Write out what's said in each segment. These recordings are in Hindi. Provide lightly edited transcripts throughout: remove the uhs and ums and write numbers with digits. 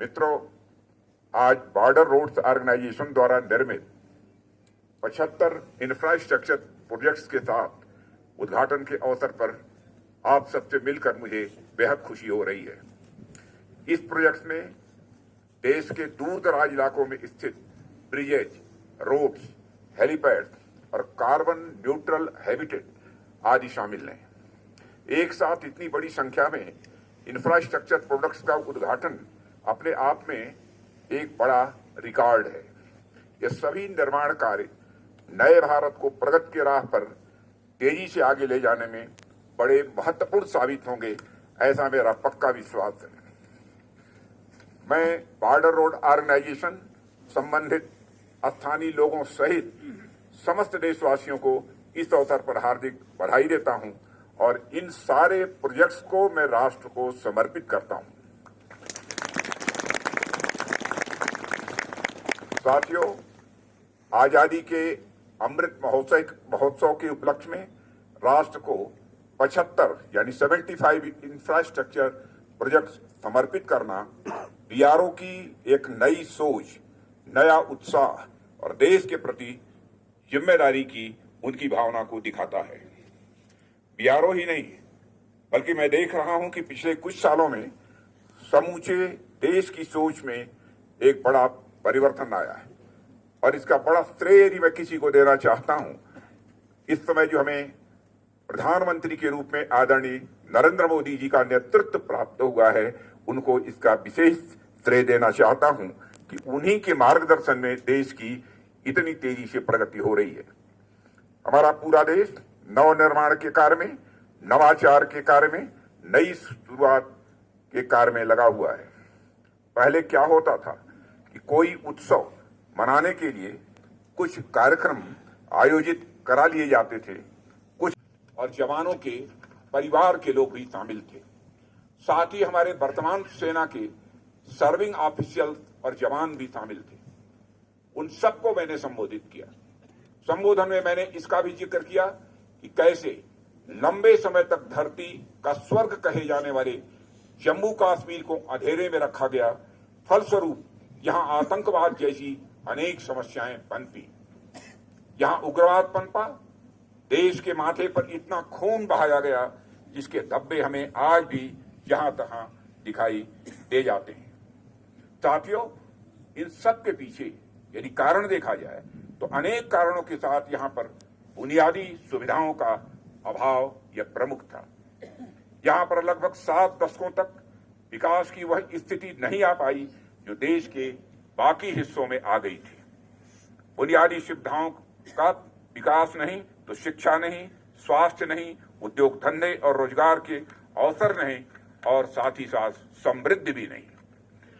मित्रों, आज बॉर्डर रोड्स ऑर्गेनाइजेशन द्वारा निर्मित 75 इंफ्रास्ट्रक्चर प्रोजेक्ट्स के साथ उद्घाटन के अवसर पर आप सबसे मिलकर मुझे बेहद खुशी हो रही है। इस प्रोजेक्ट में देश के दूर दराज इलाकों में स्थित ब्रिजेज, रोड्स, हेलीपैड और कार्बन न्यूट्रल हैबिटेट आदि शामिल हैं। एक साथ इतनी बड़ी संख्या में इंफ्रास्ट्रक्चर प्रोजेक्ट्स का उद्घाटन अपने आप में एक बड़ा रिकॉर्ड है। ये सभी निर्माण कार्य नए भारत को प्रगति की राह पर तेजी से आगे ले जाने में बड़े महत्वपूर्ण साबित होंगे, ऐसा मेरा पक्का विश्वास है। मैं बॉर्डर रोड ऑर्गेनाइजेशन, संबंधित स्थानीय लोगों सहित समस्त देशवासियों को इस अवसर पर हार्दिक बधाई देता हूं और इन सारे प्रोजेक्ट्स को मैं राष्ट्र को समर्पित करता हूं। साथियों, आजादी के अमृत महोत्सव के उपलक्ष्य में राष्ट्र को 75 यानी 75 इंफ्रास्ट्रक्चर प्रोजेक्ट्स समर्पित करना बीआरओ की एक नई सोच, नया उत्साह और देश के प्रति जिम्मेदारी की उनकी भावना को दिखाता है। बीआरओ ही नहीं, बल्कि मैं देख रहा हूं कि पिछले कुछ सालों में समूचे देश की सोच में एक बड़ा परिवर्तन आया है और इसका बड़ा श्रेय यदि मैं किसी को देना चाहता हूं, इस समय जो हमें प्रधानमंत्री के रूप में आदरणीय नरेंद्र मोदी जी का नेतृत्व प्राप्त हुआ है, उनको इसका विशेष श्रेय देना चाहता हूं कि उन्हीं के मार्गदर्शन में देश की इतनी तेजी से प्रगति हो रही है। हमारा पूरा देश नवनिर्माण के कार्य में, नवाचार के कार्य में, नई शुरुआत के कार्य में लगा हुआ है। पहले क्या होता था कि कोई उत्सव मनाने के लिए कुछ कार्यक्रम आयोजित करा लिए जाते थे, कुछ और जवानों के परिवार के लोग भी शामिल थे। साथ ही हमारे वर्तमान सेना के सर्विंग ऑफिशियल और जवान भी शामिल थे। उन सबको मैंने संबोधित किया। संबोधन में मैंने इसका भी जिक्र किया कि कैसे लंबे समय तक धरती का स्वर्ग कहे जाने वाले जम्मू कश्मीर को अंधेरे में रखा गया, फलस्वरूप यहां आतंकवाद जैसी अनेक समस्याएं पनपी, यहां उग्रवाद पनपा, देश के माथे पर इतना खून बहाया गया जिसके धब्बे हमें आज भी जहां तहां दिखाई दे जाते हैं। साथियों, इन सब के पीछे यदि कारण देखा जाए तो अनेक कारणों के साथ यहां पर बुनियादी सुविधाओं का अभाव यह प्रमुख था। यहां पर लगभग 7 दशकों तक विकास की वह स्थिति नहीं आ पाई जो देश के बाकी हिस्सों में आ गई थी। बुनियादी सुविधाओं का विकास नहीं तो शिक्षा नहीं, स्वास्थ्य नहीं, उद्योग धंधे और रोजगार के अवसर नहीं और साथ ही साथ समृद्धि भी नहीं।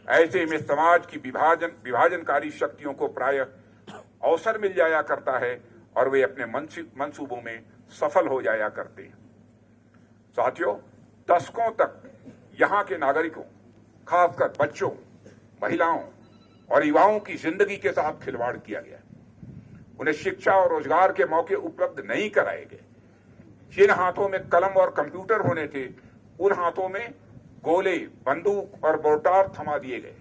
ऐसे में समाज की विभाजनकारी शक्तियों को प्रायः अवसर मिल जाया करता है और वे अपने मंसूबों में सफल हो जाया करते हैं। साथियों, दशकों तक यहाँ के नागरिकों, खासकर बच्चों, महिलाओं और युवाओं की जिंदगी के साथ खिलवाड़ किया गया। उन्हें शिक्षा और रोजगार के मौके उपलब्ध नहीं कराए गए। जिन हाथों में कलम और कंप्यूटर होने थे, उन हाथों में गोले, बंदूक और मोर्टार थमा दिए गए।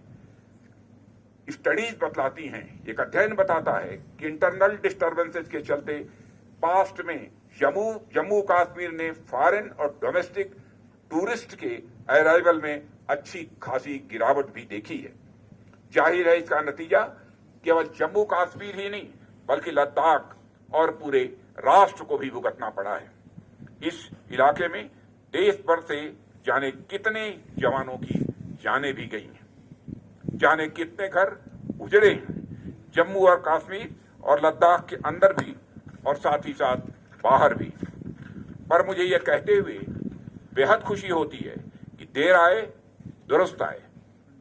स्टडीज बतलाती हैं, एक अध्ययन बताता है कि इंटरनल डिस्टर्बेंसेस के चलते पास्ट में जम्मू कश्मीर ने फॉरेन और डोमेस्टिक टूरिस्ट के अराइवल में अच्छी खासी गिरावट भी देखी है। जाहिर है इसका नतीजा केवल जम्मू कश्मीर ही नहीं बल्कि लद्दाख और पूरे राष्ट्र को भी भुगतना पड़ा है। इस इलाके में देश भर से जाने कितने जवानों की जानें भी गई हैं, जाने कितने घर उजड़े हैं, जम्मू और कश्मीर और लद्दाख के अंदर भी और साथ ही साथ बाहर भी। पर मुझे यह कहते हुए बेहद खुशी होती है कि देर आए दुरुस्त आए,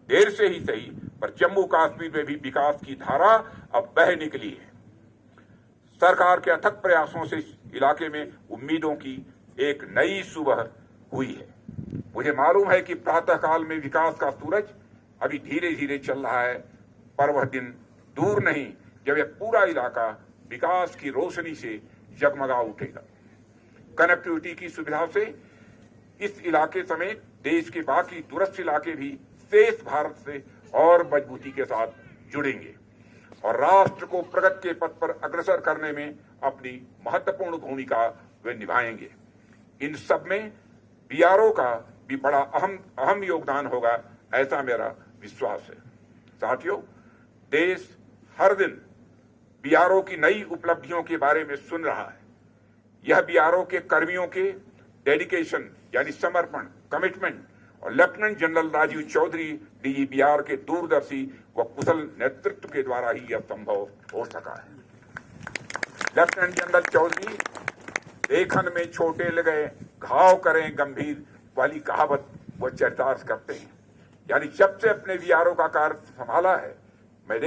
देर से ही सही पर जम्मू कश्मीर में भी विकास की धारा अब बह निकली है। सरकार के अथक प्रयासों से इस इलाके में उम्मीदों की एक नई सुबह हुई है। मुझे मालूम है कि प्रातःकाल में विकास का सूरज अभी धीरे धीरे चल रहा है, पर वह दिन दूर नहीं जब यह पूरा इलाका विकास की रोशनी से जगमगा उठेगा। कनेक्टिविटी की सुविधा से इस इलाके समेत देश के बाकी दूरस्थ इलाके भी शेष भारत से और मजबूती के साथ जुड़ेंगे और राष्ट्र को प्रगति के पथ पर अग्रसर करने में अपनी महत्वपूर्ण भूमिका वे निभाएंगे। इन सब में बीआरओ का भी बड़ा अहम योगदान होगा, ऐसा मेरा विश्वास है। साथियों, देश हर दिन बीआरओ की नई उपलब्धियों के बारे में सुन रहा है। यह बीआरओ के कर्मियों के डेडिकेशन यानी समर्पण, कमिटमेंट और लेफ्टिनेंट जनरल राजीव चौधरी डीजीबीआर के दूरदर्शी व कुशल नेतृत्व के द्वारा ही यह संभव हो सका है। लेफ्टिनेंट जनरल चौधरी लेखन में छोटे लगे घाव करें गंभीर वाली कहावत वो चरितार्थ करते हैं। यानी जब से अपने बीआरओ का कार्य संभाला है, मैं